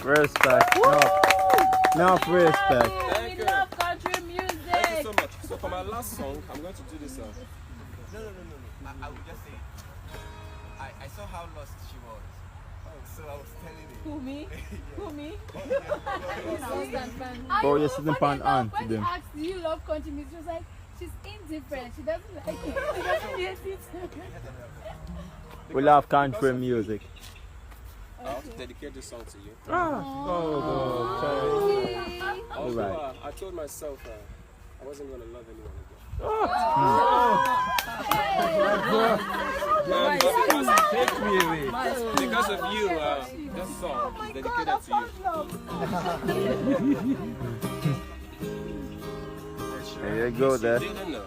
Respect. No respect. We love country music. Thank you so much. So for my last song, I'm going to do this. No. I would just say, I saw how lost she was. So I was telling you. Who, me? Who, me? Bro, you're sitting pan on to When he them. asked, do you love country music? She was like, she's indifferent. She doesn't like it. She doesn't hate it. We love country music. I want to dedicate this song to you. Alright. I told myself I wasn't going to love anyone again. Take me away. Because of you, this song is dedicated to you. There you go, there. Didn't know.